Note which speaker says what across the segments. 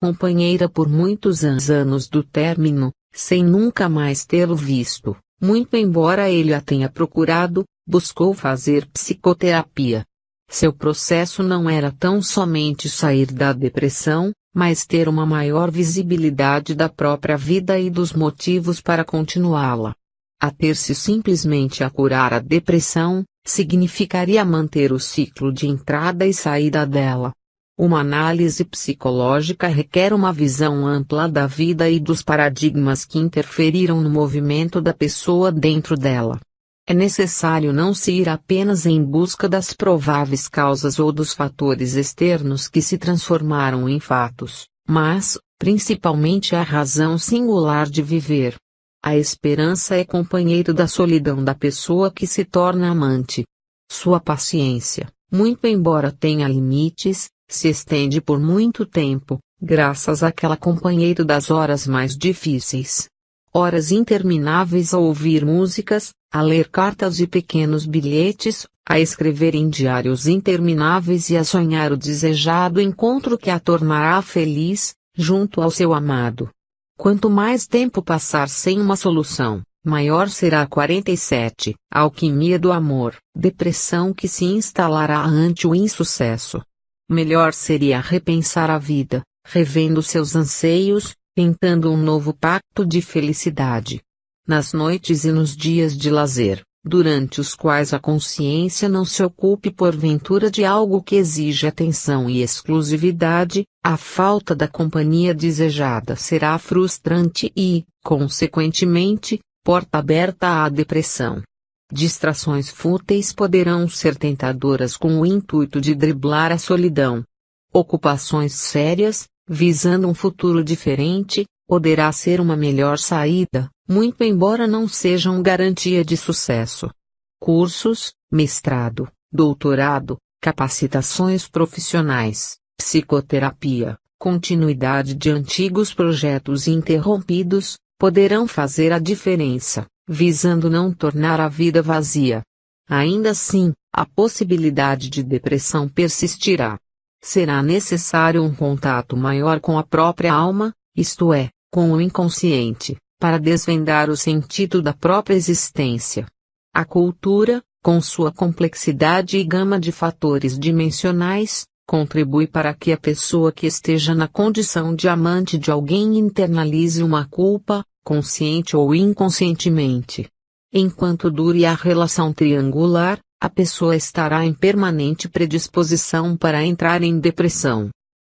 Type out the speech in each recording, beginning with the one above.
Speaker 1: companheira por muitos anos do término, sem nunca mais tê-lo visto, muito embora ele a tenha procurado, buscou fazer psicoterapia. Seu processo não era tão somente sair da depressão, mas ter uma maior visibilidade da própria vida e dos motivos para continuá-la. Ater-se simplesmente a curar a depressão, significaria manter o ciclo de entrada e saída dela. Uma análise psicológica requer uma visão ampla da vida e dos paradigmas que interferiram no movimento da pessoa dentro dela. É necessário não se ir apenas em busca das prováveis causas ou dos fatores externos que se transformaram em fatos, mas, principalmente a razão singular de viver. A esperança é companheiro da solidão da pessoa que se torna amante. Sua paciência, muito embora tenha limites, se estende por muito tempo, graças àquela companheiro das horas mais difíceis. Horas intermináveis a ouvir músicas, a ler cartas e pequenos bilhetes, a escrever em diários intermináveis e a sonhar o desejado encontro que a tornará feliz, junto ao seu amado. Quanto mais tempo passar sem uma solução, maior será a 47, alquimia do amor, depressão que se instalará ante o insucesso. Melhor seria repensar a vida, revendo seus anseios, tentando um novo pacto de felicidade. Nas noites e nos dias de lazer, durante os quais a consciência não se ocupe porventura de algo que exige atenção e exclusividade, a falta da companhia desejada será frustrante e, consequentemente, porta aberta à depressão. Distrações fúteis poderão ser tentadoras com o intuito de driblar a solidão. Ocupações sérias, visando um futuro diferente, poderá ser uma melhor saída, muito embora não sejam garantia de sucesso. Cursos, mestrado, doutorado, capacitações profissionais, psicoterapia, continuidade de antigos projetos interrompidos, poderão fazer a diferença, visando não tornar a vida vazia. Ainda assim, a possibilidade de depressão persistirá. Será necessário um contato maior com a própria alma, isto é, com o inconsciente, para desvendar o sentido da própria existência. A cultura, com sua complexidade e gama de fatores dimensionais, contribui para que a pessoa que esteja na condição de amante de alguém internalize uma culpa, consciente ou inconscientemente. Enquanto dure a relação triangular, a pessoa estará em permanente predisposição para entrar em depressão.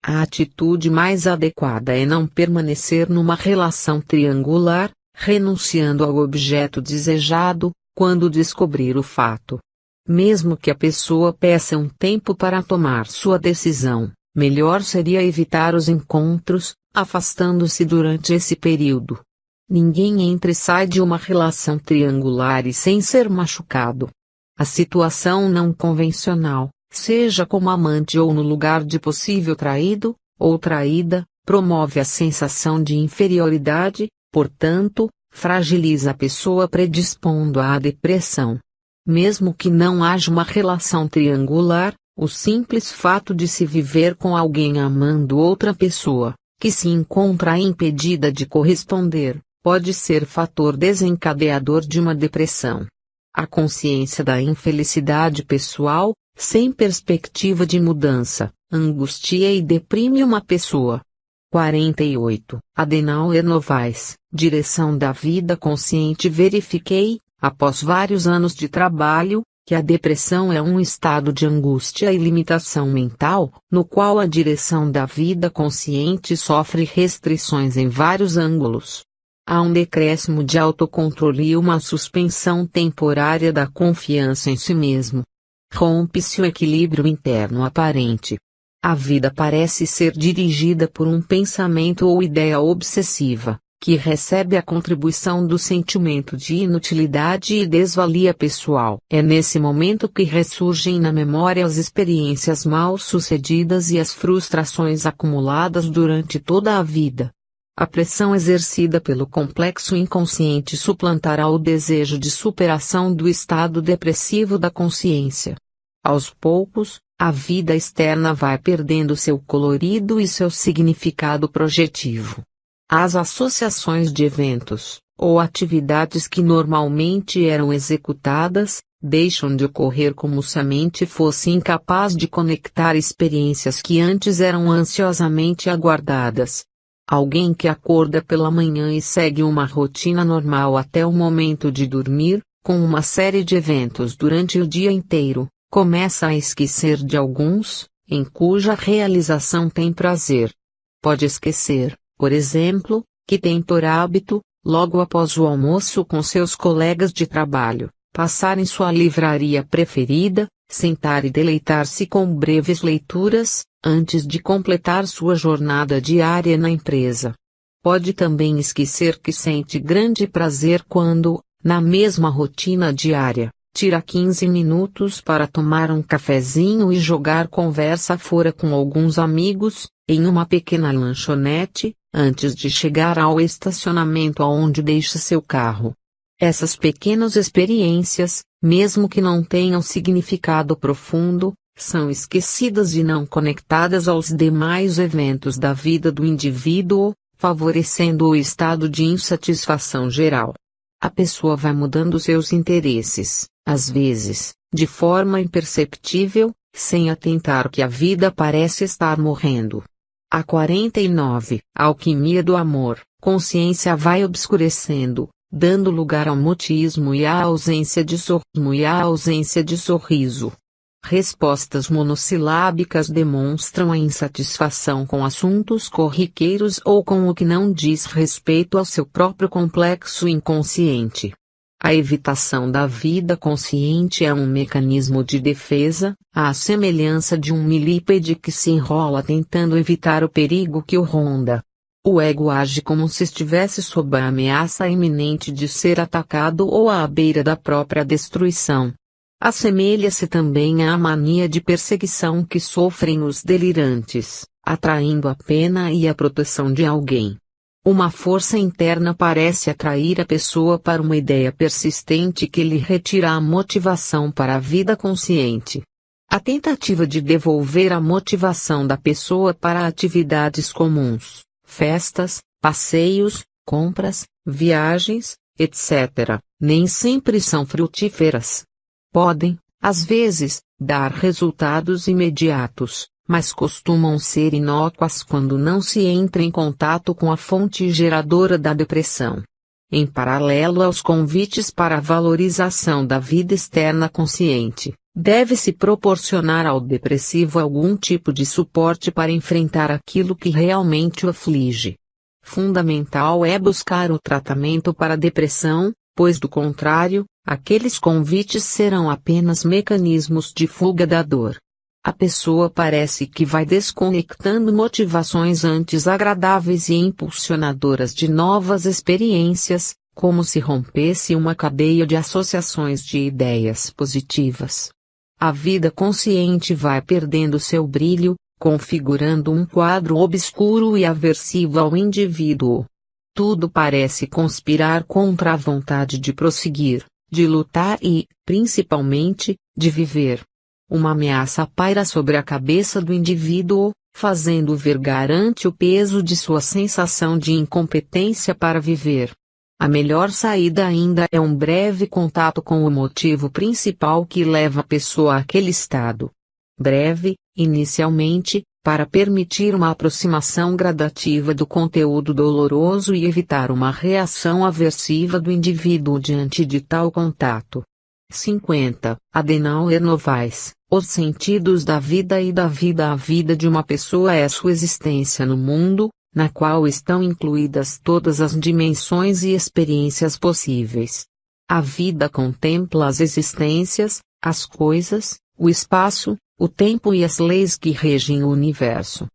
Speaker 1: A atitude mais adequada é não permanecer numa relação triangular, renunciando ao objeto desejado, quando descobrir o fato. Mesmo que a pessoa peça um tempo para tomar sua decisão, melhor seria evitar os encontros, afastando-se durante esse período. Ninguém entra e sai de uma relação triangular e sem ser machucado. A situação não convencional, seja como amante ou no lugar de possível traído, ou traída, promove a sensação de inferioridade, portanto, fragiliza a pessoa predispondo à depressão. Mesmo que não haja uma relação triangular, o simples fato de se viver com alguém amando outra pessoa, que se encontra impedida de corresponder, pode ser fator desencadeador de uma depressão. A consciência da infelicidade pessoal, sem perspectiva de mudança, angustia e deprime uma pessoa. 48. Adenauer Novaes, Direção da Vida Consciente. Verifiquei, após vários anos de trabalho, que a depressão é um estado de angústia e limitação mental, no qual a direção da vida consciente sofre restrições em vários ângulos. Há um decréscimo de autocontrole e uma suspensão temporária da confiança em si mesmo. Rompe-se o equilíbrio interno aparente. A vida parece ser dirigida por um pensamento ou ideia obsessiva, que recebe a contribuição do sentimento de inutilidade e desvalia pessoal. É nesse momento que ressurgem na memória as experiências mal-sucedidas e as frustrações acumuladas durante toda a vida. A pressão exercida pelo complexo inconsciente suplantará o desejo de superação do estado depressivo da consciência. Aos poucos, A vida externa vai perdendo seu colorido e seu significado projetivo. As associações de eventos, ou atividades que normalmente eram executadas, deixam de ocorrer como se a mente fosse incapaz de conectar experiências que antes eram ansiosamente aguardadas. Alguém que acorda pela manhã e segue uma rotina normal até o momento de dormir, com uma série de eventos durante o dia inteiro, começa a esquecer de alguns, em cuja realização tem prazer. Pode esquecer, por exemplo, que tem por hábito, logo após o almoço com seus colegas de trabalho, passar em sua livraria preferida, sentar e deleitar-se com breves leituras, antes de completar sua jornada diária na empresa. Pode também esquecer que sente grande prazer quando, na mesma rotina diária, tira 15 minutos para tomar um cafezinho e jogar conversa fora com alguns amigos, em uma pequena lanchonete, antes de chegar ao estacionamento aonde deixa seu carro. Essas pequenas experiências, mesmo que não tenham significado profundo, são esquecidas e não conectadas aos demais eventos da vida do indivíduo, favorecendo o estado de insatisfação geral. A pessoa vai mudando seus interesses, às vezes, de forma imperceptível, sem atentar que a vida parece estar morrendo. A 49, alquimia do amor, consciência vai obscurecendo, dando lugar ao mutismo e à ausência de sorriso. Respostas monossilábicas demonstram a insatisfação com assuntos corriqueiros ou com o que não diz respeito ao seu próprio complexo inconsciente. A evitação da vida consciente é um mecanismo de defesa, à semelhança de um milípede que se enrola tentando evitar o perigo que o ronda. O ego age como se estivesse sob a ameaça iminente de ser atacado ou à beira da própria destruição. Assemelha-se também à mania de perseguição que sofrem os delirantes, atraindo a pena e a proteção de alguém. Uma força interna parece atrair a pessoa para uma ideia persistente que lhe retira a motivação para a vida consciente. A tentativa de devolver a motivação da pessoa para atividades comuns, festas, passeios, compras, viagens, etc., nem sempre são frutíferas. Podem, às vezes, dar resultados imediatos, mas costumam ser inócuas quando não se entra em contato com a fonte geradora da depressão. Em paralelo aos convites para a valorização da vida externa consciente, deve-se proporcionar ao depressivo algum tipo de suporte para enfrentar aquilo que realmente o aflige. Fundamental é buscar o tratamento para a depressão, pois do contrário, aqueles convites serão apenas mecanismos de fuga da dor. A pessoa parece que vai desconectando motivações antes agradáveis e impulsionadoras de novas experiências, como se rompesse uma cadeia de associações de ideias positivas. A vida consciente vai perdendo seu brilho, configurando um quadro obscuro e aversivo ao indivíduo. Tudo parece conspirar contra a vontade de prosseguir, de lutar e, principalmente, de viver. Uma ameaça paira sobre a cabeça do indivíduo, fazendo vergar ante o peso de sua sensação de incompetência para viver. A melhor saída ainda é um breve contato com o motivo principal que leva a pessoa àquele estado. Breve, inicialmente, para permitir uma aproximação gradativa do conteúdo doloroso e evitar uma reação aversiva do indivíduo diante de tal contato. 50. Adenauer Novaes, os sentidos da vida e da vida. A vida de uma pessoa é sua existência no mundo, na qual estão incluídas todas as dimensões e experiências possíveis. A vida contempla as existências, as coisas, o espaço, o tempo e as leis que regem o universo.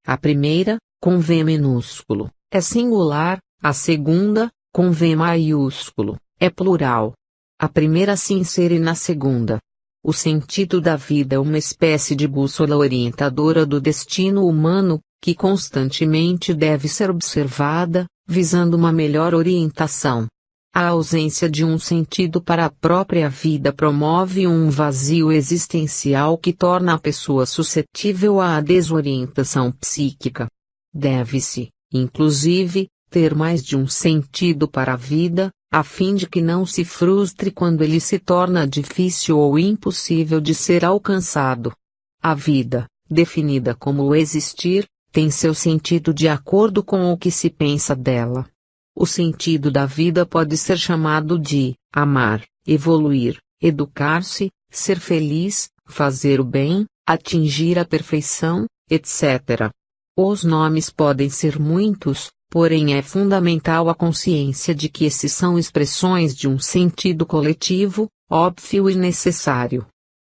Speaker 1: A primeira, com V minúsculo, é singular, a segunda, com V maiúsculo, é plural. A primeira se insere na segunda. O sentido da vida é uma espécie de bússola orientadora do destino humano, que constantemente deve ser observada, visando uma melhor orientação. A ausência de um sentido para a própria vida promove um vazio existencial que torna a pessoa suscetível à desorientação psíquica. Deve-se, inclusive, ter mais de um sentido para a vida, a fim de que não se frustre quando ele se torna difícil ou impossível de ser alcançado. A vida, definida como o existir, tem seu sentido de acordo com o que se pensa dela. O sentido da vida pode ser chamado de amar, evoluir, educar-se, ser feliz, fazer o bem, atingir a perfeição, etc. Os nomes podem ser muitos, porém é fundamental a consciência de que esses são expressões de um sentido coletivo, óbvio e necessário.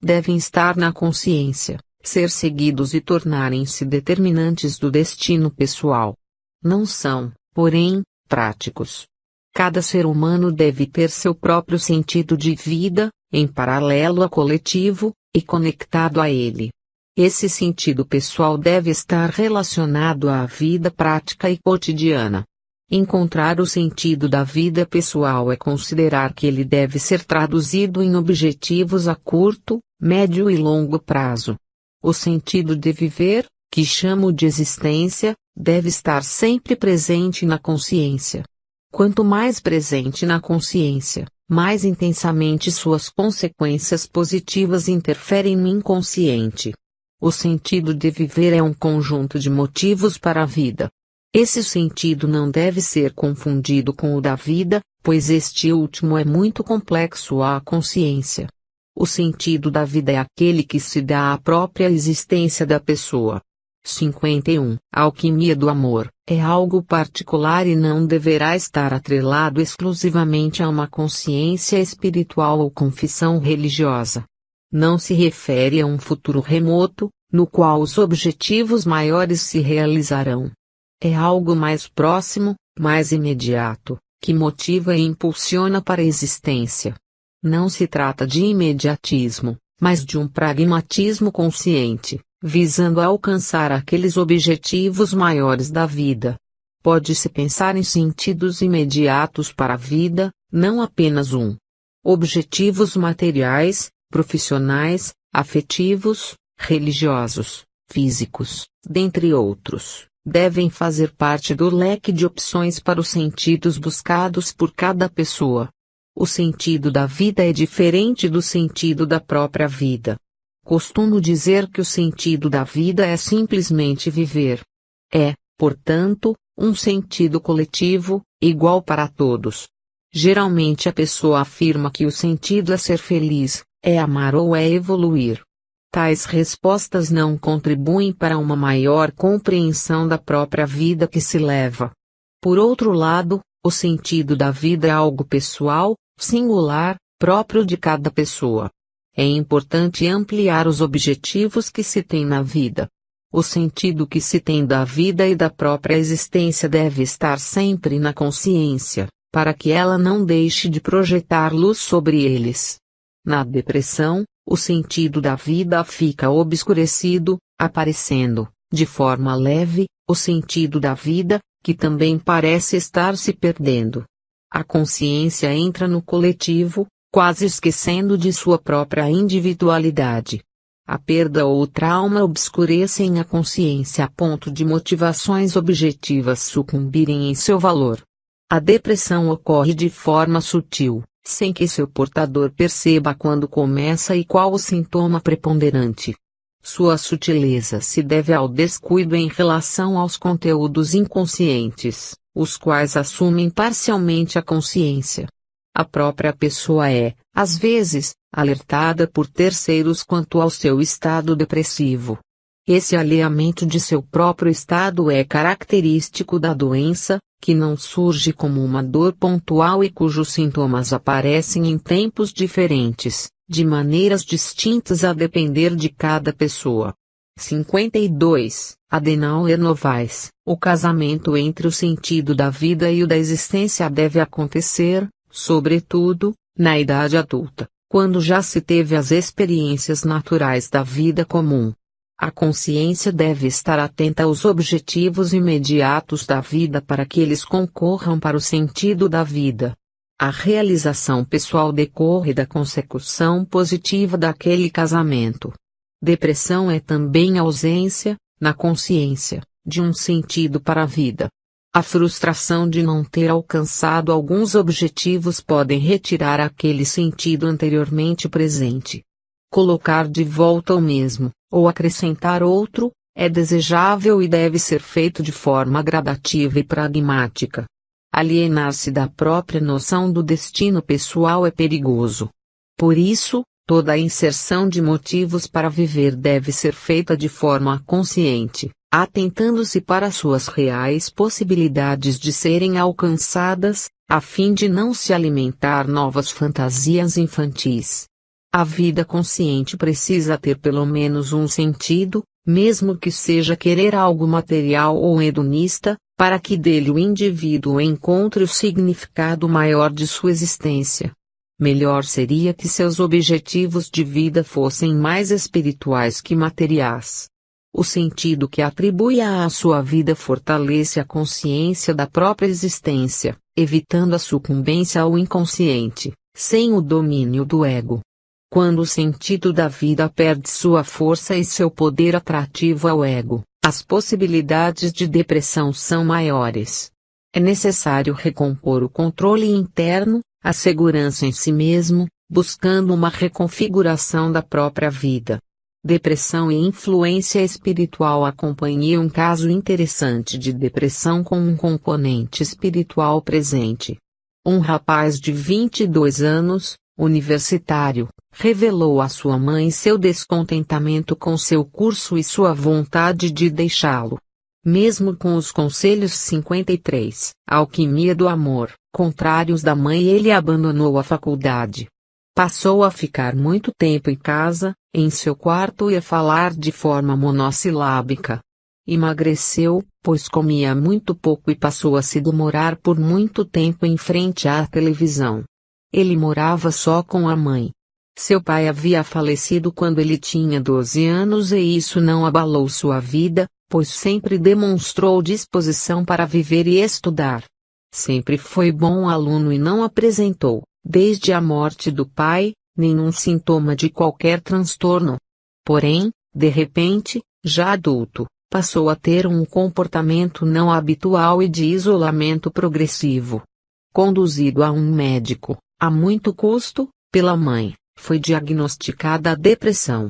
Speaker 1: Devem estar na consciência, ser seguidos e tornarem-se determinantes do destino pessoal. Não são, porém, práticos. Cada ser humano deve ter seu próprio sentido de vida, em paralelo ao coletivo, e conectado a ele. Esse sentido pessoal deve estar relacionado à vida prática e cotidiana. Encontrar o sentido da vida pessoal é considerar que ele deve ser traduzido em objetivos a curto, médio e longo prazo. O sentido de viver, que chamo de existência, deve estar sempre presente na consciência. Quanto mais presente na consciência, mais intensamente suas consequências positivas interferem no inconsciente. O sentido de viver é um conjunto de motivos para a vida. Esse sentido não deve ser confundido com o da vida, pois este último é muito complexo à consciência. O sentido da vida é aquele que se dá à própria existência da pessoa. 51. A alquimia do amor é algo particular e não deverá estar atrelado exclusivamente a uma consciência espiritual ou confissão religiosa. Não se refere a um futuro remoto, no qual os objetivos maiores se realizarão. É algo mais próximo, mais imediato, que motiva e impulsiona para a existência. Não se trata de imediatismo, mas de um pragmatismo consciente, visando alcançar aqueles objetivos maiores da vida. Pode-se pensar em sentidos imediatos para a vida, não apenas um. Objetivos materiais, profissionais, afetivos, religiosos, físicos, dentre outros, devem fazer parte do leque de opções para os sentidos buscados por cada pessoa. O sentido da vida é diferente do sentido da própria vida. Costumo dizer que o sentido da vida é simplesmente viver. É, portanto, um sentido coletivo, igual para todos. Geralmente a pessoa afirma que o sentido é ser feliz, é amar ou é evoluir. Tais respostas não contribuem para uma maior compreensão da própria vida que se leva. Por outro lado, o sentido da vida é algo pessoal, singular, próprio de cada pessoa. É importante ampliar os objetivos que se tem na vida. O sentido que se tem da vida e da própria existência deve estar sempre na consciência, para que ela não deixe de projetar luz sobre eles. Na depressão, o sentido da vida fica obscurecido, aparecendo, de forma leve, o sentido da vida, que também parece estar se perdendo. A consciência entra no coletivo, quase esquecendo de sua própria individualidade. A perda ou o trauma obscurecem a consciência a ponto de motivações objetivas sucumbirem em seu valor. A depressão ocorre de forma sutil, sem que seu portador perceba quando começa e qual o sintoma preponderante. Sua sutileza se deve ao descuido em relação aos conteúdos inconscientes, os quais assumem parcialmente a consciência. A própria pessoa é, às vezes, alertada por terceiros quanto ao seu estado depressivo. Esse alheamento de seu próprio estado é característico da doença, que não surge como uma dor pontual e cujos sintomas aparecem em tempos diferentes, de maneiras distintas a depender de cada pessoa. 52. Adenauer Novaes. O casamento entre o sentido da vida e o da existência deve acontecer, sobretudo, na idade adulta, quando já se teve as experiências naturais da vida comum. A consciência deve estar atenta aos objetivos imediatos da vida para que eles concorram para o sentido da vida. A realização pessoal decorre da consecução positiva daquele casamento. Depressão é também a ausência, na consciência, de um sentido para a vida. A frustração de não ter alcançado alguns objetivos pode retirar aquele sentido anteriormente presente. Colocar de volta o mesmo, ou acrescentar outro, é desejável e deve ser feito de forma gradativa e pragmática. Alienar-se da própria noção do destino pessoal é perigoso. Por isso, toda a inserção de motivos para viver deve ser feita de forma consciente, atentando-se para suas reais possibilidades de serem alcançadas, a fim de não se alimentar novas fantasias infantis. A vida consciente precisa ter pelo menos um sentido, mesmo que seja querer algo material ou hedonista, para que dele o indivíduo encontre o significado maior de sua existência. Melhor seria que seus objetivos de vida fossem mais espirituais que materiais. O sentido que atribui à sua vida fortalece a consciência da própria existência, evitando a sucumbência ao inconsciente, sem o domínio do ego. Quando o sentido da vida perde sua força e seu poder atrativo ao ego, as possibilidades de depressão são maiores. É necessário recompor o controle interno, a segurança em si mesmo, buscando uma reconfiguração da própria vida. Depressão e influência espiritual. Acompanhei um caso interessante de depressão com um componente espiritual presente. Um rapaz de 22 anos, universitário, revelou à sua mãe seu descontentamento com seu curso e sua vontade de deixá-lo. Mesmo com os conselhos 53, Alquimia do Amor, contrários da mãe, ele abandonou a faculdade. Passou a ficar muito tempo em casa, em seu quarto, e a falar de forma monossilábica. Emagreceu, pois comia muito pouco, e passou a se demorar por muito tempo em frente à televisão. Ele morava só com a mãe. Seu pai havia falecido quando ele tinha 12 anos e isso não abalou sua vida, pois sempre demonstrou disposição para viver e estudar. Sempre foi bom aluno e não apresentou, desde a morte do pai, nenhum sintoma de qualquer transtorno. Porém, de repente, já adulto, passou a ter um comportamento não habitual e de isolamento progressivo. Conduzido a um médico, a muito custo, pela mãe, foi diagnosticada a depressão.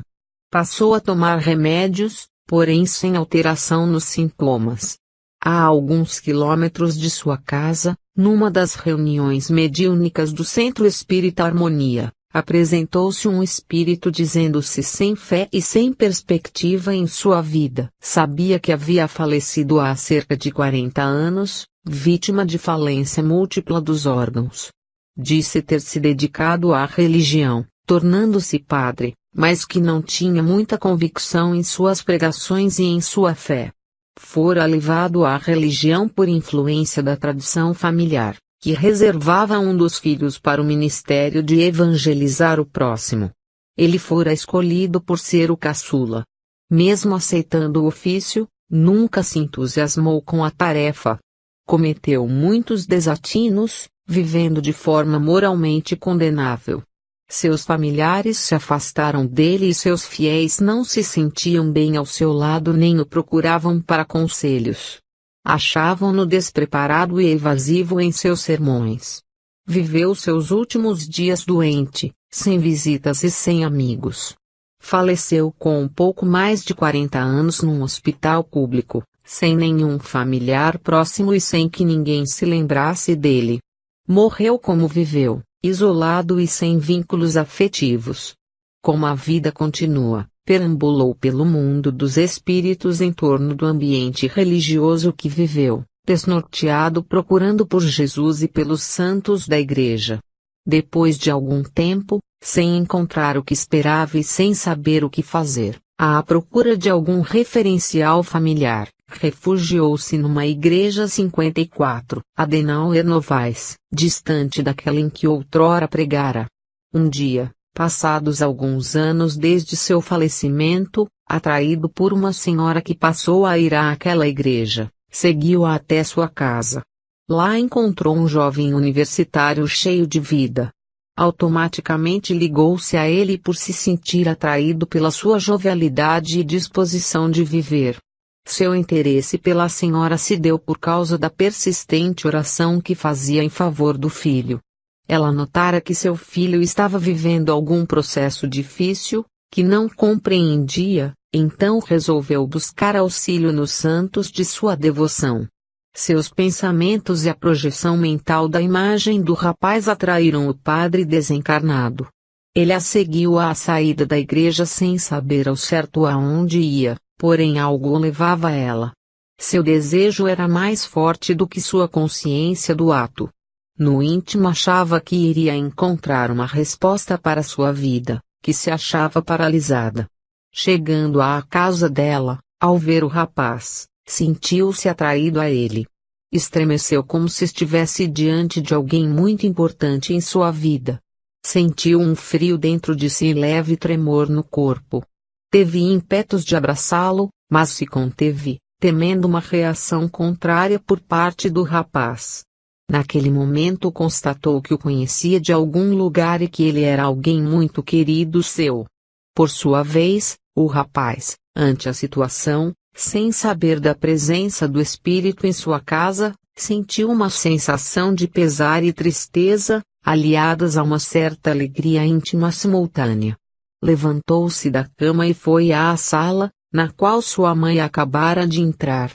Speaker 1: Passou a tomar remédios, porém sem alteração nos sintomas. A alguns quilômetros de sua casa, numa das reuniões mediúnicas do Centro Espírita Harmonia, apresentou-se um espírito dizendo-se sem fé e sem perspectiva em sua vida. Sabia que havia falecido há cerca de 40 anos, vítima de falência múltipla dos órgãos. Disse ter se dedicado à religião, tornando-se padre, mas que não tinha muita convicção em suas pregações e em sua fé. Fora levado à religião por influência da tradição familiar, que reservava um dos filhos para o ministério de evangelizar o próximo. Ele fora escolhido por ser o caçula. Mesmo aceitando o ofício, nunca se entusiasmou com a tarefa. Cometeu muitos desatinos, vivendo de forma moralmente condenável. Seus familiares se afastaram dele e seus fiéis não se sentiam bem ao seu lado nem o procuravam para conselhos. Achavam-no despreparado e evasivo em seus sermões. Viveu seus últimos dias doente, sem visitas e sem amigos. Faleceu com um pouco mais de 40 anos num hospital público, sem nenhum familiar próximo e sem que ninguém se lembrasse dele. Morreu como viveu, isolado e sem vínculos afetivos. Como a vida continua, perambulou pelo mundo dos espíritos em torno do ambiente religioso que viveu, desnorteado procurando por Jesus e pelos santos da Igreja. Depois de algum tempo, sem encontrar o que esperava e sem saber o que fazer, à procura de algum referencial familiar, refugiou-se numa igreja 54, Adenauer Novaes, distante daquela em que outrora pregara. Um dia, passados alguns anos desde seu falecimento, atraído por uma senhora que passou a ir àquela igreja, seguiu-a até sua casa. Lá encontrou um jovem universitário cheio de vida. Automaticamente ligou-se a ele por se sentir atraído pela sua jovialidade e disposição de viver. Seu interesse pela senhora se deu por causa da persistente oração que fazia em favor do filho. Ela notara que seu filho estava vivendo algum processo difícil, que não compreendia, então resolveu buscar auxílio nos santos de sua devoção. Seus pensamentos e a projeção mental da imagem do rapaz atraíram o padre desencarnado. Ele a seguiu à saída da igreja sem saber ao certo aonde ia, porém algo o levava a ela. Seu desejo era mais forte do que sua consciência do ato. No íntimo achava que iria encontrar uma resposta para sua vida, que se achava paralisada. Chegando à casa dela, ao ver o rapaz, sentiu-se atraído a ele. Estremeceu como se estivesse diante de alguém muito importante em sua vida. Sentiu um frio dentro de si e leve tremor no corpo. Teve ímpetos de abraçá-lo, mas se conteve, temendo uma reação contrária por parte do rapaz. Naquele momento constatou que o conhecia de algum lugar e que ele era alguém muito querido seu. Por sua vez, o rapaz, ante a situação, sem saber da presença do espírito em sua casa, sentiu uma sensação de pesar e tristeza, aliadas a uma certa alegria íntima simultânea. Levantou-se da cama e foi à sala, na qual sua mãe acabara de entrar.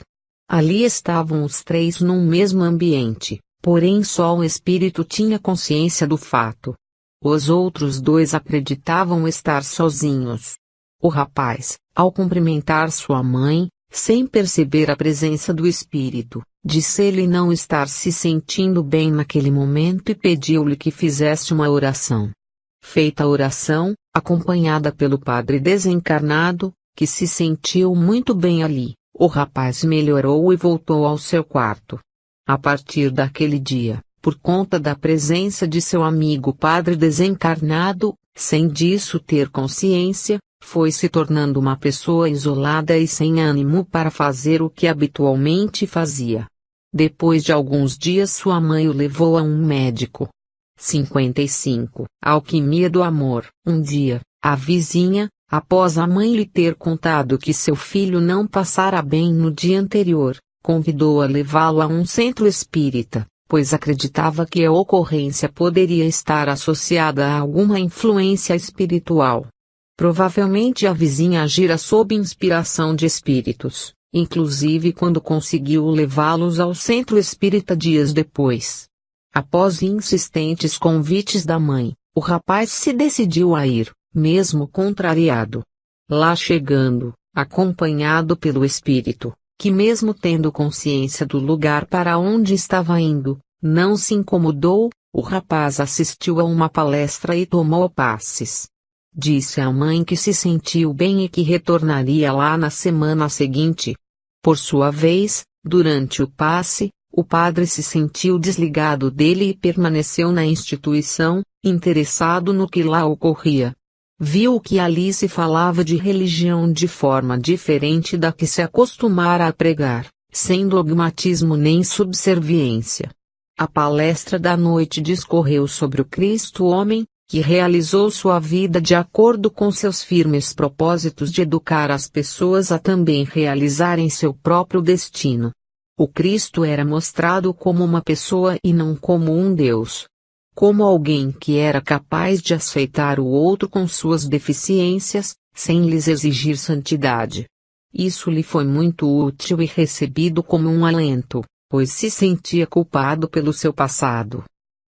Speaker 1: Ali estavam os três num mesmo ambiente, porém só o espírito tinha consciência do fato. Os outros dois acreditavam estar sozinhos. O rapaz, ao cumprimentar sua mãe, sem perceber a presença do espírito, disse-lhe não estar se sentindo bem naquele momento e pediu-lhe que fizesse uma oração. Feita a oração, acompanhada pelo padre desencarnado, que se sentiu muito bem ali, o rapaz melhorou e voltou ao seu quarto. A partir daquele dia, por conta da presença de seu amigo padre desencarnado, sem disso ter consciência, foi se tornando uma pessoa isolada e sem ânimo para fazer o que habitualmente fazia. Depois de alguns dias sua mãe o levou a um médico. 55. Alquimia do amor. Um dia, a vizinha, após a mãe lhe ter contado que seu filho não passara bem no dia anterior, convidou a levá-lo a um centro espírita, pois acreditava que a ocorrência poderia estar associada a alguma influência espiritual. Provavelmente a vizinha agira sob inspiração de espíritos, inclusive quando conseguiu levá-los ao centro espírita dias depois. Após insistentes convites da mãe, o rapaz se decidiu a ir, mesmo contrariado. Lá chegando, acompanhado pelo espírito, que mesmo tendo consciência do lugar para onde estava indo, não se incomodou, o rapaz assistiu a uma palestra e tomou passes. Disse à mãe que se sentiu bem e que retornaria lá na semana seguinte. Por sua vez, durante o passe, o padre se sentiu desligado dele e permaneceu na instituição, interessado no que lá ocorria. Viu que ali se falava de religião de forma diferente da que se acostumara a pregar, sem dogmatismo nem subserviência. A palestra da noite discorreu sobre o Cristo homem, que realizou sua vida de acordo com seus firmes propósitos de educar as pessoas a também realizarem seu próprio destino. O Cristo era mostrado como uma pessoa e não como um Deus. Como alguém que era capaz de aceitar o outro com suas deficiências, sem lhes exigir santidade. Isso lhe foi muito útil e recebido como um alento, pois se sentia culpado pelo seu passado.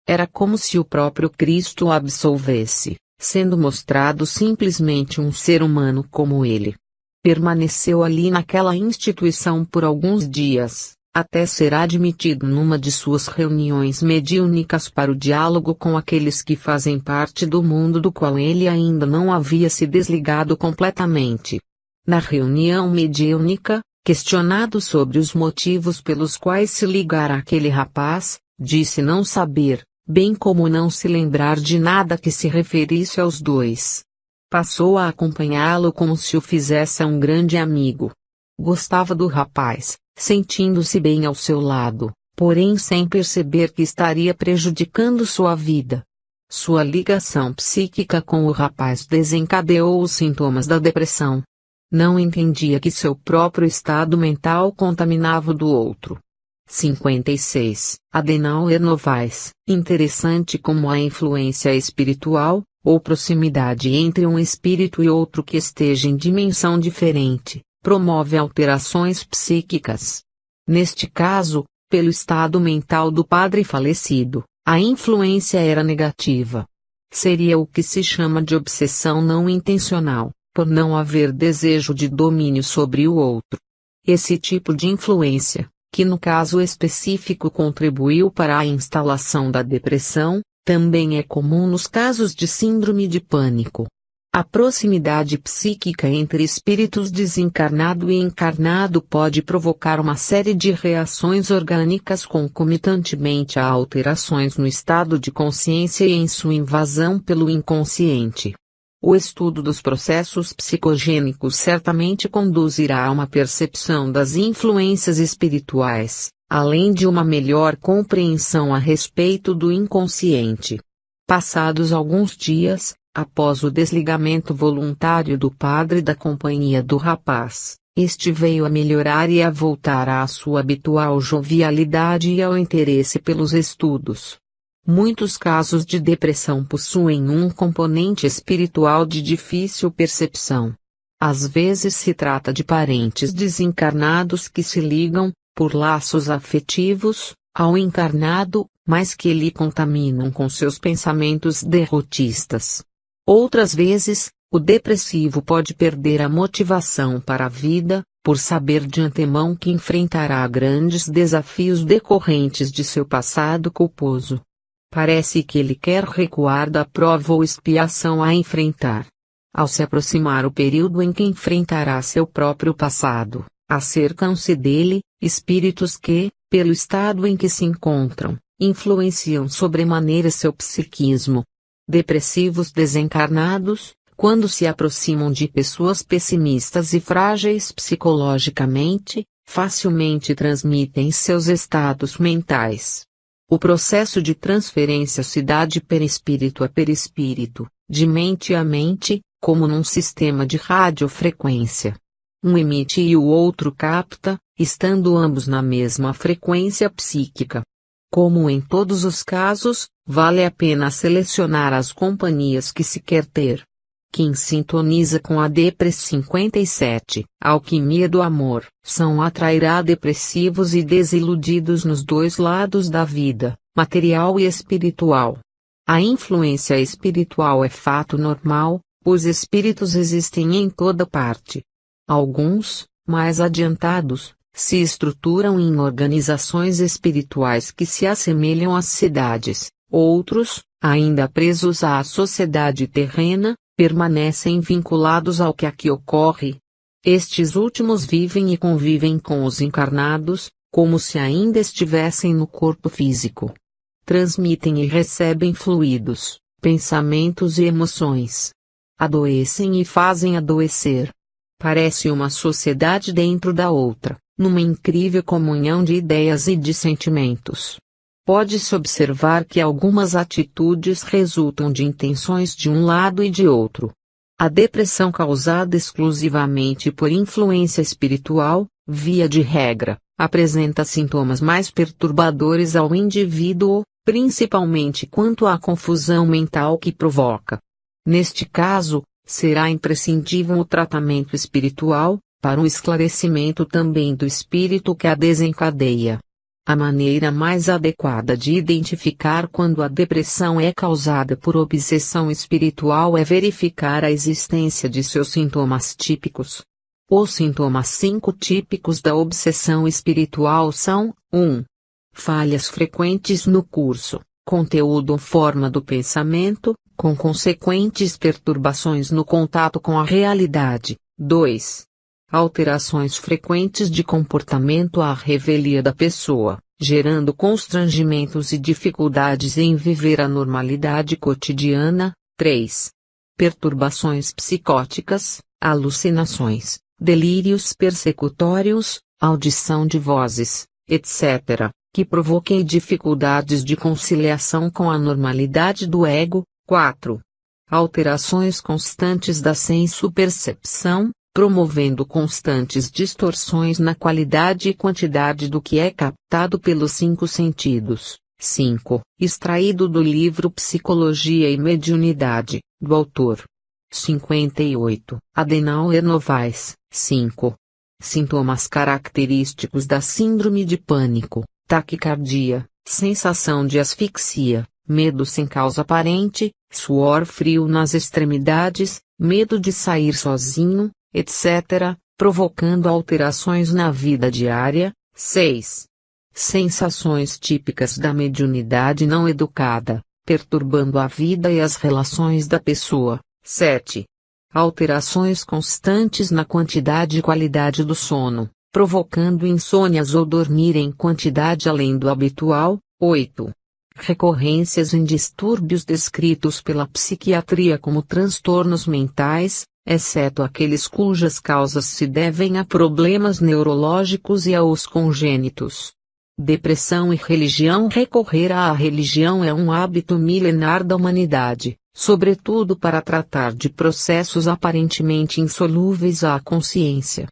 Speaker 1: Era como se o próprio Cristo o absolvesse, sendo mostrado simplesmente um ser humano como ele. Permaneceu ali naquela instituição por alguns dias, até ser admitido numa de suas reuniões mediúnicas para o diálogo com aqueles que fazem parte do mundo do qual ele ainda não havia se desligado completamente. Na reunião mediúnica, questionado sobre os motivos pelos quais se ligara àquele rapaz, disse não saber, bem como não se lembrar de nada que se referisse aos dois. Passou a acompanhá-lo como se o fizesse um grande amigo. Gostava do rapaz, sentindo-se bem ao seu lado, porém sem perceber que estaria prejudicando sua vida. Sua ligação psíquica com o rapaz desencadeou os sintomas da depressão. Não entendia que seu próprio estado mental contaminava o do outro. 56. Adenauer Novaes. Interessante como a influência espiritual, ou proximidade entre um espírito e outro que esteja em dimensão diferente, promove alterações psíquicas. Neste caso, pelo estado mental do padre falecido, a influência era negativa. Seria o que se chama de obsessão não intencional, por não haver desejo de domínio sobre o outro. Esse tipo de influência, que no caso específico contribuiu para a instalação da depressão, também é comum nos casos de síndrome de pânico. A proximidade psíquica entre espíritos desencarnado e encarnado pode provocar uma série de reações orgânicas concomitantemente a alterações no estado de consciência e em sua invasão pelo inconsciente. O estudo dos processos psicogênicos certamente conduzirá a uma percepção das influências espirituais, além de uma melhor compreensão a respeito do inconsciente. Passados alguns dias, após o desligamento voluntário do padre da companhia do rapaz, este veio a melhorar e a voltar à sua habitual jovialidade e ao interesse pelos estudos. Muitos casos de depressão possuem um componente espiritual de difícil percepção. Às vezes se trata de parentes desencarnados que se ligam, por laços afetivos, ao encarnado, mas que lhe contaminam com seus pensamentos derrotistas. Outras vezes, o depressivo pode perder a motivação para a vida, por saber de antemão que enfrentará grandes desafios decorrentes de seu passado culposo. Parece que ele quer recuar da prova ou expiação a enfrentar. Ao se aproximar o período em que enfrentará seu próprio passado, acercam-se dele espíritos que, pelo estado em que se encontram, influenciam sobremaneira seu psiquismo. Depressivos desencarnados, quando se aproximam de pessoas pessimistas e frágeis psicologicamente, facilmente transmitem seus estados mentais. O processo de transferência se dá de perispírito a perispírito, de mente a mente, como num sistema de radiofrequência. Um emite e o outro capta, estando ambos na mesma frequência psíquica. Como em todos os casos, vale a pena selecionar as companhias que se quer ter. Quem sintoniza com a Depre 57, Alquimia do Amor, são atrairá depressivos e desiludidos nos dois lados da vida, material e espiritual. A influência espiritual é fato normal, os espíritos existem em toda parte. Alguns, mais adiantados, se estruturam em organizações espirituais que se assemelham às cidades. Outros, ainda presos à sociedade terrena, permanecem vinculados ao que aqui ocorre. Estes últimos vivem e convivem com os encarnados, como se ainda estivessem no corpo físico. Transmitem e recebem fluidos, pensamentos e emoções. Adoecem e fazem adoecer. Parece uma sociedade dentro da outra, numa incrível comunhão de ideias e de sentimentos. Pode-se observar que algumas atitudes resultam de intenções de um lado e de outro. A depressão causada exclusivamente por influência espiritual, via de regra, apresenta sintomas mais perturbadores ao indivíduo, principalmente quanto à confusão mental que provoca. Neste caso, será imprescindível o tratamento espiritual, para o esclarecimento também do espírito que a desencadeia. A maneira mais adequada de identificar quando a depressão é causada por obsessão espiritual é verificar a existência de seus sintomas típicos. Os sintomas 5 típicos da obsessão espiritual são: 1. Falhas frequentes no curso, conteúdo ou forma do pensamento, com consequentes perturbações no contato com a realidade. 2. Alterações frequentes de comportamento à revelia da pessoa, gerando constrangimentos e dificuldades em viver a normalidade cotidiana. 3. Perturbações psicóticas, alucinações, delírios persecutórios, audição de vozes, etc., que provoquem dificuldades de conciliação com a normalidade do ego. 4. Alterações constantes da senso-percepção, promovendo constantes distorções na qualidade e quantidade do que é captado pelos 5 sentidos. 5. Extraído do livro Psicologia e Mediunidade, do autor. 58. Adenauer Novaes. 5. Sintomas característicos da síndrome de pânico: taquicardia, sensação de asfixia, medo sem causa aparente, suor frio nas extremidades, medo de sair sozinho, etc., provocando alterações na vida diária. 6. Sensações típicas da mediunidade não educada, perturbando a vida e as relações da pessoa. 7. Alterações constantes na quantidade e qualidade do sono, provocando insônias ou dormir em quantidade além do habitual. 8. Recorrências em distúrbios descritos pela psiquiatria como transtornos mentais, exceto aqueles cujas causas se devem a problemas neurológicos e aos congênitos. Depressão e religião. Recorrer à religião é um hábito milenar da humanidade, sobretudo para tratar de processos aparentemente insolúveis à consciência.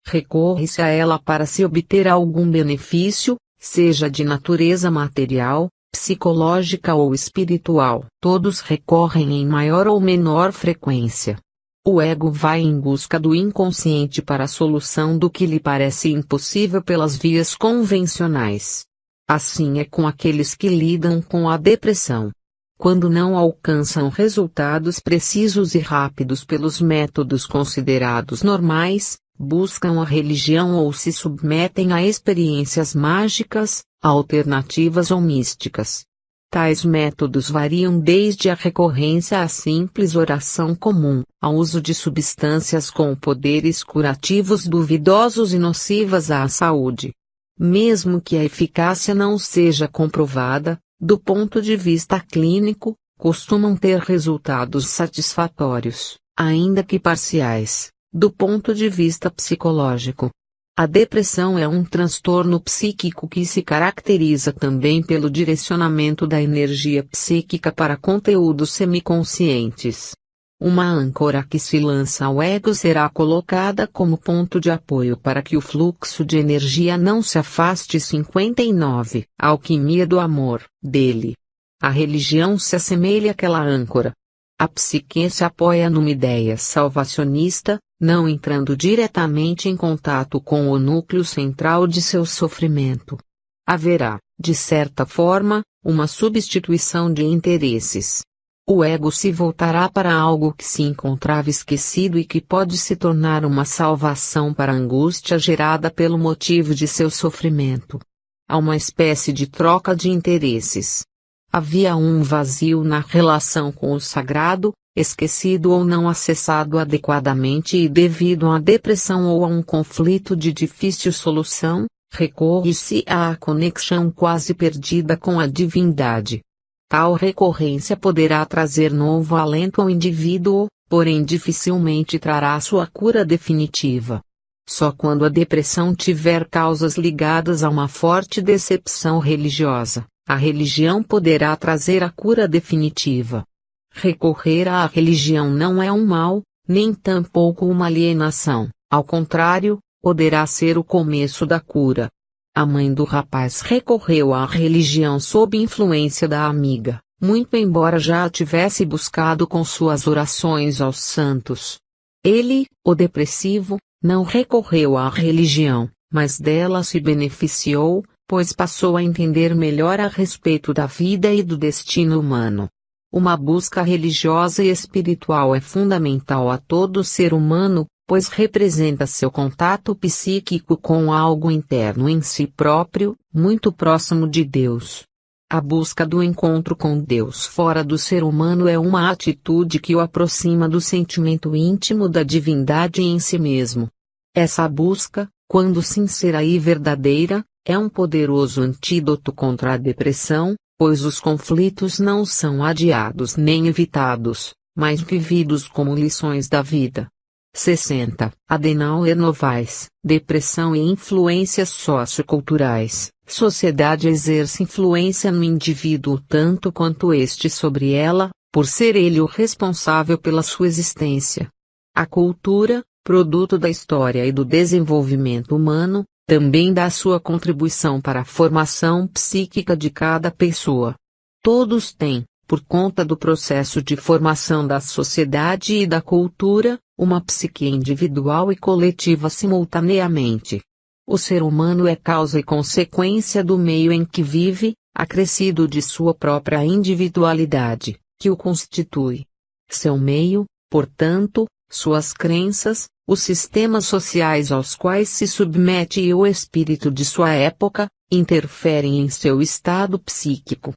Speaker 1: Recorre-se a ela para se obter algum benefício, seja de natureza material, psicológica ou espiritual. Todos recorrem em maior ou menor frequência. O ego vai em busca do inconsciente para a solução do que lhe parece impossível pelas vias convencionais. Assim é com aqueles que lidam com a depressão. Quando não alcançam resultados precisos e rápidos pelos métodos considerados normais, buscam a religião ou se submetem a experiências mágicas, alternativas ou místicas. Tais métodos variam desde a recorrência à simples oração comum, ao uso de substâncias com poderes curativos duvidosos e nocivas à saúde. Mesmo que a eficácia não seja comprovada, do ponto de vista clínico, costumam ter resultados satisfatórios, ainda que parciais, do ponto de vista psicológico. A depressão é um transtorno psíquico que se caracteriza também pelo direcionamento da energia psíquica para conteúdos semiconscientes. Uma âncora que se lança ao ego será colocada como ponto de apoio para que o fluxo de energia não se afaste. 59. Alquimia do amor, dele. A religião se assemelha àquela âncora. A psique se apoia numa ideia salvacionista, não entrando diretamente em contato com o núcleo central de seu sofrimento. Haverá, de certa forma, uma substituição de interesses. O ego se voltará para algo que se encontrava esquecido e que pode se tornar uma salvação para a angústia gerada pelo motivo de seu sofrimento. Há uma espécie de troca de interesses. Havia um vazio na relação com o sagrado, esquecido ou não acessado adequadamente e devido à depressão ou a um conflito de difícil solução, recorre-se à conexão quase perdida com a divindade. Tal recorrência poderá trazer novo alento ao indivíduo, porém dificilmente trará sua cura definitiva. Só quando a depressão tiver causas ligadas a uma forte decepção religiosa, a religião poderá trazer a cura definitiva. Recorrer à religião não é um mal, nem tampouco uma alienação, ao contrário, poderá ser o começo da cura. A mãe do rapaz recorreu à religião sob influência da amiga, muito embora já a tivesse buscado com suas orações aos santos. Ele, o depressivo, não recorreu à religião, mas dela se beneficiou, pois passou a entender melhor a respeito da vida e do destino humano. Uma busca religiosa e espiritual é fundamental a todo ser humano, pois representa seu contato psíquico com algo interno em si próprio, muito próximo de Deus. A busca do encontro com Deus fora do ser humano é uma atitude que o aproxima do sentimento íntimo da divindade em si mesmo. Essa busca, quando sincera e verdadeira, é um poderoso antídoto contra a depressão, pois os conflitos não são adiados nem evitados, mas vividos como lições da vida. 60. Adenauer Novaes, Depressão e influências socioculturais. Sociedade exerce influência no indivíduo tanto quanto este sobre ela, por ser ele o responsável pela sua existência. A cultura, produto da história e do desenvolvimento humano, também dá sua contribuição para a formação psíquica de cada pessoa. Todos têm, por conta do processo de formação da sociedade e da cultura, uma psique individual e coletiva simultaneamente. O ser humano é causa e consequência do meio em que vive, acrescido de sua própria individualidade, que o constitui. Seu meio, portanto, suas crenças, os sistemas sociais aos quais se submete e o espírito de sua época, interferem em seu estado psíquico.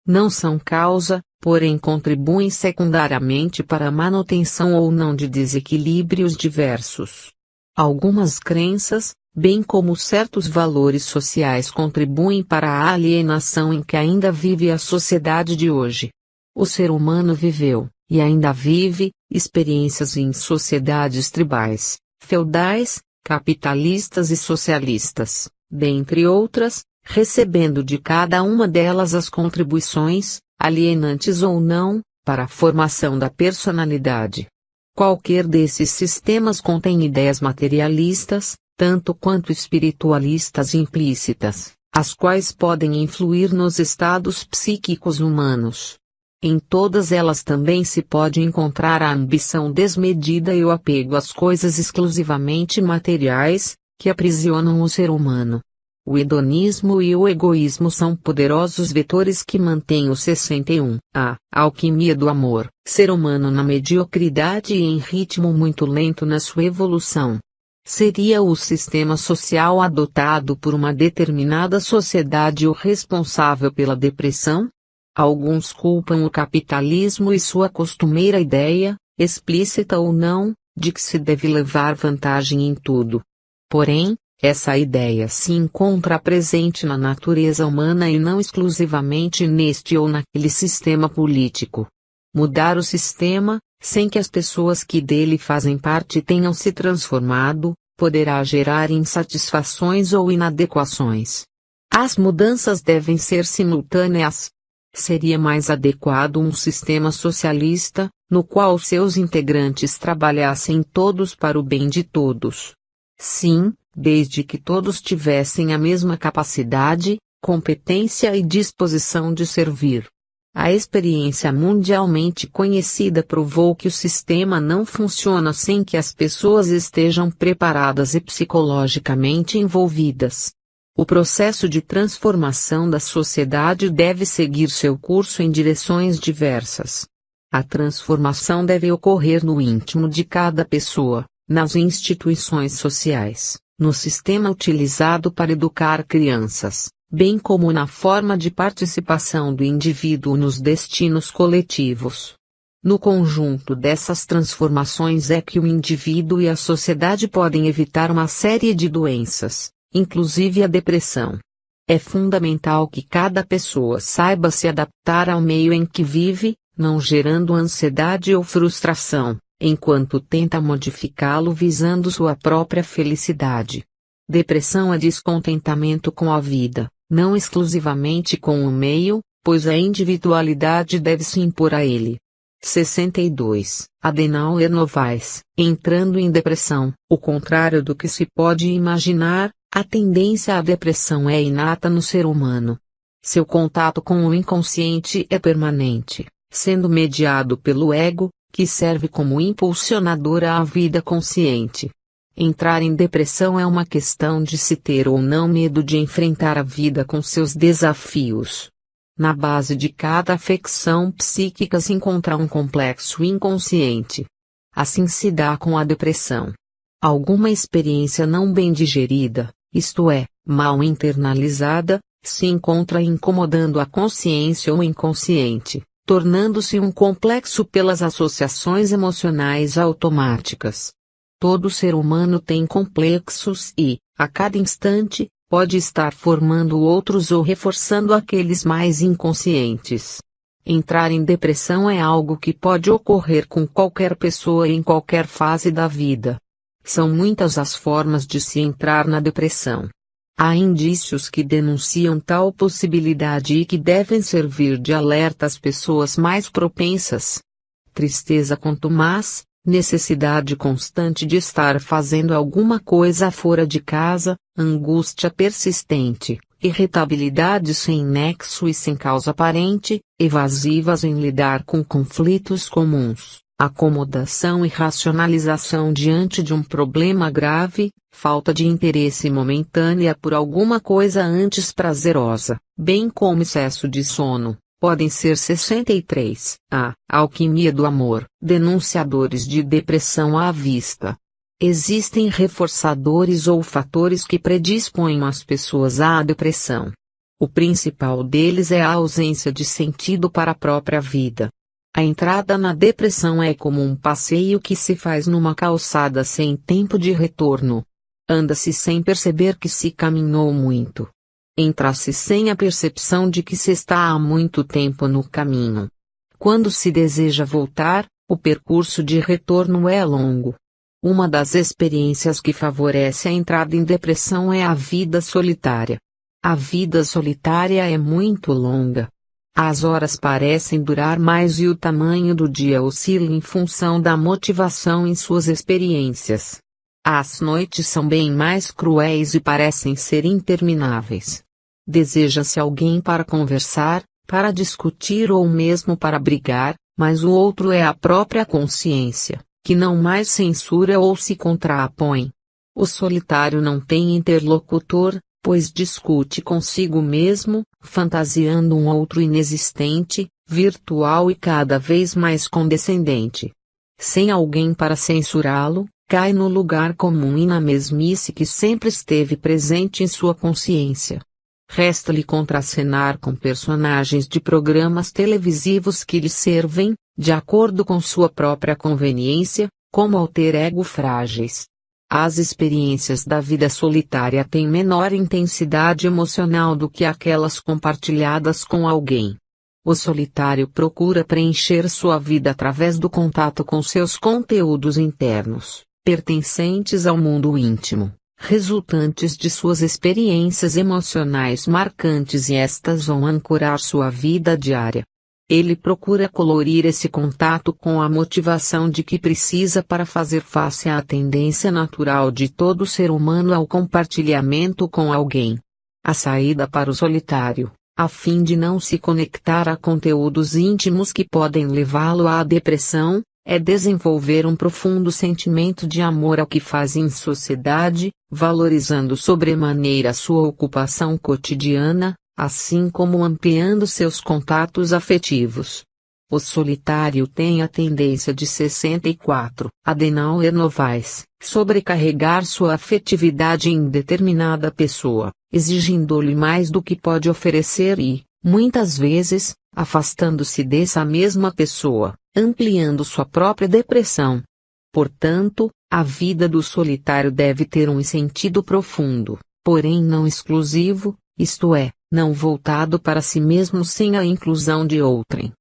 Speaker 1: Não são causa, porém contribuem secundariamente para a manutenção ou não de desequilíbrios diversos. Algumas crenças, bem como certos valores sociais contribuem para a alienação em que ainda vive a sociedade de hoje. O ser humano viveu, e ainda vive, experiências em sociedades tribais, feudais, capitalistas e socialistas, dentre outras, recebendo de cada uma delas as contribuições, alienantes ou não, para a formação da personalidade. Qualquer desses sistemas contém ideias materialistas, tanto quanto espiritualistas implícitas, as quais podem influir nos estados psíquicos humanos. Em todas elas também se pode encontrar a ambição desmedida e o apego às coisas exclusivamente materiais, que aprisionam o ser humano. O hedonismo e o egoísmo são poderosos vetores que mantêm o 61. A alquimia do amor, ser humano na mediocridade e em ritmo muito lento na sua evolução. Seria o sistema social adotado por uma determinada sociedade o responsável pela depressão? Alguns culpam o capitalismo e sua costumeira ideia, explícita ou não, de que se deve levar vantagem em tudo. Porém, essa ideia se encontra presente na natureza humana e não exclusivamente neste ou naquele sistema político. Mudar o sistema, sem que as pessoas que dele fazem parte tenham se transformado, poderá gerar insatisfações ou inadequações. As mudanças devem ser simultâneas. Seria mais adequado um sistema socialista, no qual seus integrantes trabalhassem todos para o bem de todos. Sim, desde que todos tivessem a mesma capacidade, competência e disposição de servir. A experiência mundialmente conhecida provou que o sistema não funciona sem que as pessoas estejam preparadas e psicologicamente envolvidas. O processo de transformação da sociedade deve seguir seu curso em direções diversas. A transformação deve ocorrer no íntimo de cada pessoa, nas instituições sociais, no sistema utilizado para educar crianças, bem como na forma de participação do indivíduo nos destinos coletivos. No conjunto dessas transformações é que o indivíduo e a sociedade podem evitar uma série de doenças, inclusive a depressão. É fundamental que cada pessoa saiba se adaptar ao meio em que vive, não gerando ansiedade ou frustração, enquanto tenta modificá-lo visando sua própria felicidade. Depressão é descontentamento com a vida, não exclusivamente com o meio, pois a individualidade deve se impor a ele. 62. Adenauer Novaes, entrando em depressão, o contrário do que se pode imaginar, a tendência à depressão é inata no ser humano. Seu contato com o inconsciente é permanente, sendo mediado pelo ego, que serve como impulsionadora à vida consciente. Entrar em depressão é uma questão de se ter ou não medo de enfrentar a vida com seus desafios. Na base de cada afecção psíquica se encontra um complexo inconsciente. Assim se dá com a depressão. Alguma experiência não bem digerida, isto é, mal internalizada, se encontra incomodando a consciência ou inconsciente, tornando-se um complexo pelas associações emocionais automáticas. Todo ser humano tem complexos e, a cada instante, pode estar formando outros ou reforçando aqueles mais inconscientes. Entrar em depressão é algo que pode ocorrer com qualquer pessoa em qualquer fase da vida. São muitas as formas de se entrar na depressão. Há indícios que denunciam tal possibilidade e que devem servir de alerta às pessoas mais propensas. Tristeza contumaz, necessidade constante de estar fazendo alguma coisa fora de casa, angústia persistente, irritabilidade sem nexo e sem causa aparente, evasivas em lidar com conflitos comuns, acomodação e racionalização diante de um problema grave, falta de interesse momentânea por alguma coisa antes prazerosa, bem como excesso de sono. Podem ser 63. A alquimia do amor. Denunciadores de depressão à vista. Existem reforçadores ou fatores que predispõem as pessoas à depressão. O principal deles é a ausência de sentido para a própria vida. A entrada na depressão é como um passeio que se faz numa calçada sem tempo de retorno. Anda-se sem perceber que se caminhou muito. Entra-se sem a percepção de que se está há muito tempo no caminho. Quando se deseja voltar, o percurso de retorno é longo. Uma das experiências que favorece a entrada em depressão é a vida solitária. A vida solitária é muito longa. As horas parecem durar mais e o tamanho do dia oscila em função da motivação em suas experiências. As noites são bem mais cruéis e parecem ser intermináveis. Deseja-se alguém para conversar, para discutir ou mesmo para brigar, mas o outro é a própria consciência, que não mais censura ou se contrapõe. O solitário não tem interlocutor, pois discute consigo mesmo, fantasiando um outro inexistente, virtual e cada vez mais condescendente. Sem alguém para censurá-lo, cai no lugar comum e na mesmice que sempre esteve presente em sua consciência. Resta-lhe contracenar com personagens de programas televisivos que lhe servem, de acordo com sua própria conveniência, como alter ego frágeis. As experiências da vida solitária têm menor intensidade emocional do que aquelas compartilhadas com alguém. O solitário procura preencher sua vida através do contato com seus conteúdos internos, pertencentes ao mundo íntimo, resultantes de suas experiências emocionais marcantes, e estas vão ancorar sua vida diária. Ele procura colorir esse contato com a motivação de que precisa para fazer face à tendência natural de todo ser humano ao compartilhamento com alguém. A saída para o solitário, a fim de não se conectar a conteúdos íntimos que podem levá-lo à depressão, é desenvolver um profundo sentimento de amor ao que faz em sociedade, valorizando sobremaneira sua ocupação cotidiana, assim como ampliando seus contatos afetivos. O solitário tem a tendência de 64, Adenauer Novaes, sobrecarregar sua afetividade em determinada pessoa, exigindo-lhe mais do que pode oferecer e, muitas vezes, afastando-se dessa mesma pessoa, ampliando sua própria depressão. Portanto, a vida do solitário deve ter um sentido profundo, porém não exclusivo, isto é, não voltado para si mesmo sem a inclusão de outrem.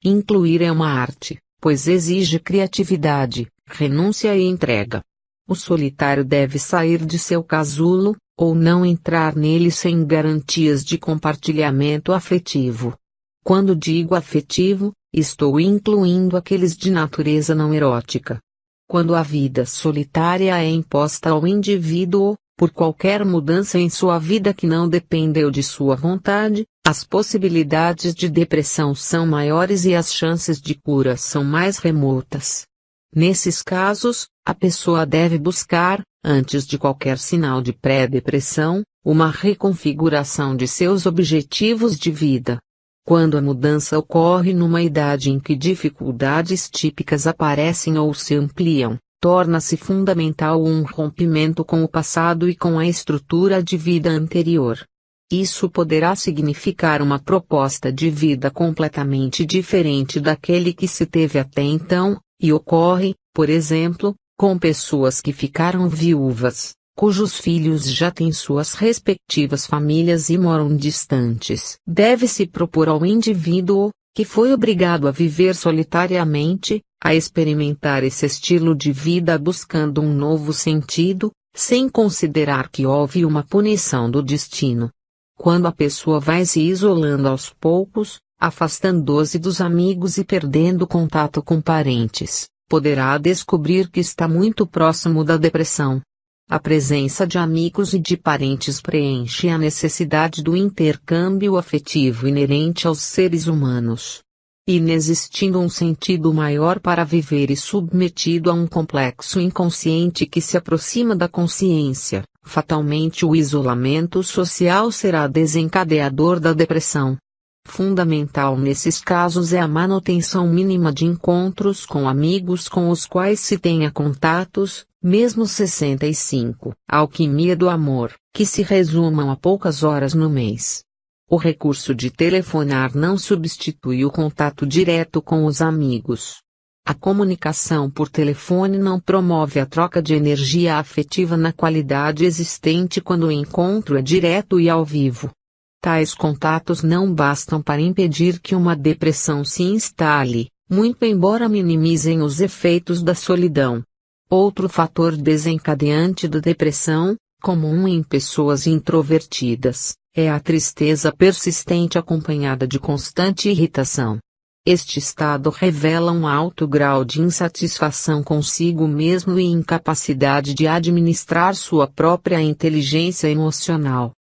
Speaker 1: Incluir é uma arte, pois exige criatividade, renúncia e entrega. O solitário deve sair de seu casulo, ou não entrar nele sem garantias de compartilhamento afetivo. Quando digo afetivo, estou incluindo aqueles de natureza não erótica. Quando a vida solitária é imposta ao indivíduo, por qualquer mudança em sua vida que não dependeu de sua vontade, as possibilidades de depressão são maiores e as chances de cura são mais remotas. Nesses casos, a pessoa deve buscar, antes de qualquer sinal de pré-depressão, uma reconfiguração de seus objetivos de vida. Quando a mudança ocorre numa idade em que dificuldades típicas aparecem ou se ampliam, torna-se fundamental um rompimento com o passado e com a estrutura de vida anterior. Isso poderá significar uma proposta de vida completamente diferente daquele que se teve até então, e ocorre, por exemplo, com pessoas que ficaram viúvas, cujos filhos já têm suas respectivas famílias e moram distantes. Deve-se propor ao indivíduo, que foi obrigado a viver solitariamente, a experimentar esse estilo de vida buscando um novo sentido, sem considerar que houve uma punição do destino. Quando a pessoa vai se isolando aos poucos, afastando-se dos amigos e perdendo contato com parentes, poderá descobrir que está muito próximo da depressão. A presença de amigos e de parentes preenche a necessidade do intercâmbio afetivo inerente aos seres humanos. Inexistindo um sentido maior para viver e submetido a um complexo inconsciente que se aproxima da consciência, fatalmente o isolamento social será desencadeador da depressão. Fundamental nesses casos é a manutenção mínima de encontros com amigos com os quais se tenha contatos, mesmo 65. Alquimia do amor, que se resumam a poucas horas no mês. O recurso de telefonar não substitui o contato direto com os amigos. A comunicação por telefone não promove a troca de energia afetiva na qualidade existente quando o encontro é direto e ao vivo. Tais contatos não bastam para impedir que uma depressão se instale, muito embora minimizem os efeitos da solidão. Outro fator desencadeante da depressão, comum em pessoas introvertidas, é a tristeza persistente acompanhada de constante irritação. Este estado revela um alto grau de insatisfação consigo mesmo e incapacidade de administrar sua própria inteligência emocional.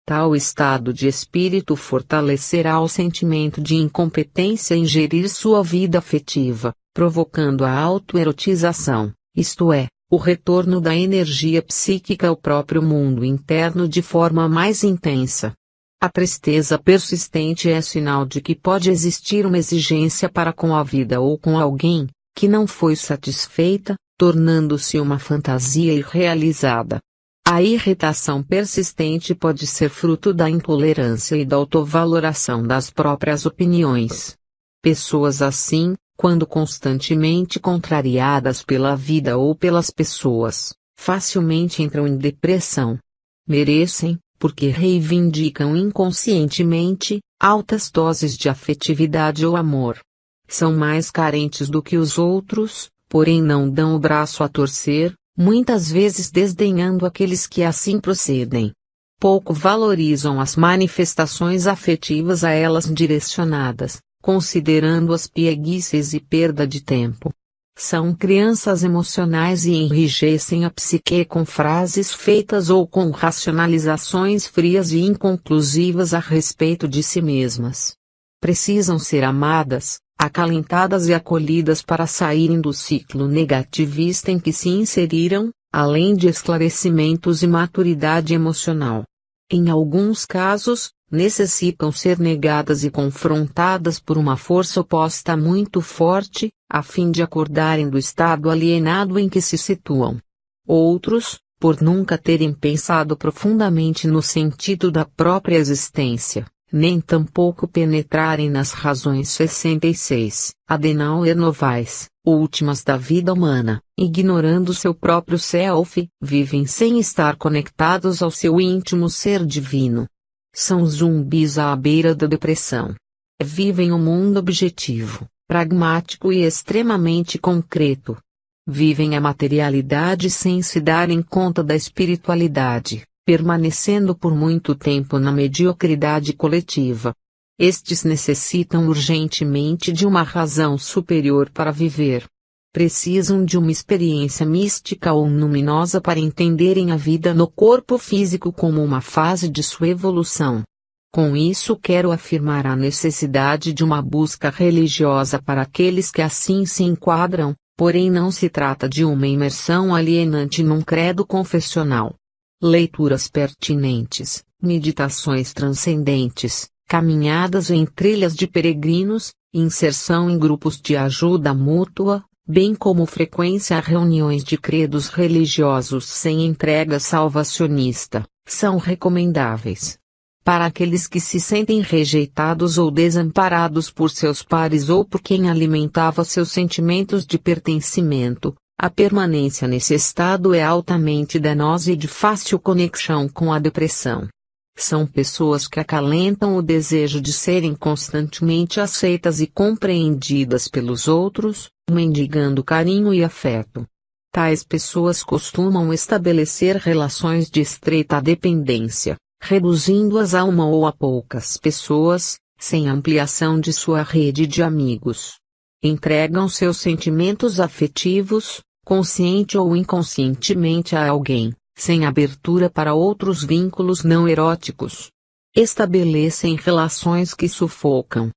Speaker 1: Tal estado de espírito fortalecerá o sentimento de incompetência em gerir sua vida afetiva, provocando a autoerotização, isto é, o retorno da energia psíquica ao próprio mundo interno de forma mais intensa. A tristeza persistente é sinal de que pode existir uma exigência para com a vida ou com alguém, que não foi satisfeita, tornando-se uma fantasia irrealizada. A irritação persistente pode ser fruto da intolerância e da autovaloração das próprias opiniões. Pessoas assim, quando constantemente contrariadas pela vida ou pelas pessoas, facilmente entram em depressão. Merecem, porque reivindicam inconscientemente, altas doses de afetividade ou amor. São mais carentes do que os outros, porém não dão o braço a torcer, muitas vezes desdenhando aqueles que assim procedem. Pouco valorizam as manifestações afetivas a elas direcionadas, considerando-as pieguices e perda de tempo. São crianças emocionais e enrijecem a psique com frases feitas ou com racionalizações frias e inconclusivas a respeito de si mesmas. Precisam ser amadas, acalentadas e acolhidas para saírem do ciclo negativista em que se inseriram, além de esclarecimentos e maturidade emocional. Em alguns casos, necessitam ser negadas e confrontadas por uma força oposta muito forte, a fim de acordarem do estado alienado em que se situam. Outros, por nunca terem pensado profundamente no sentido da própria existência, nem tampouco penetrarem nas razões 66, Adenauer Novaes, últimas da vida humana, ignorando seu próprio self, vivem sem estar conectados ao seu íntimo ser divino. São zumbis à beira da depressão. Vivem um mundo objetivo, pragmático e extremamente concreto. Vivem a materialidade sem se darem conta da espiritualidade, permanecendo por muito tempo na mediocridade coletiva. Estes necessitam urgentemente de uma razão superior para viver. Precisam de uma experiência mística ou luminosa para entenderem a vida no corpo físico como uma fase de sua evolução. Com isso quero afirmar a necessidade de uma busca religiosa para aqueles que assim se enquadram, porém não se trata de uma imersão alienante num credo confessional. Leituras pertinentes, meditações transcendentes, caminhadas em trilhas de peregrinos, inserção em grupos de ajuda mútua, bem como frequência a reuniões de credos religiosos sem entrega salvacionista, são recomendáveis. Para aqueles que se sentem rejeitados ou desamparados por seus pares ou por quem alimentava seus sentimentos de pertencimento, a permanência nesse estado é altamente danosa e de fácil conexão com a depressão. São pessoas que acalentam o desejo de serem constantemente aceitas e compreendidas pelos outros, mendigando carinho e afeto. Tais pessoas costumam estabelecer relações de estreita dependência, reduzindo-as a uma ou a poucas pessoas, sem ampliação de sua rede de amigos. Entregam seus sentimentos afetivos, consciente ou inconscientemente a alguém, sem abertura para outros vínculos não eróticos. Estabelecem relações que sufocam,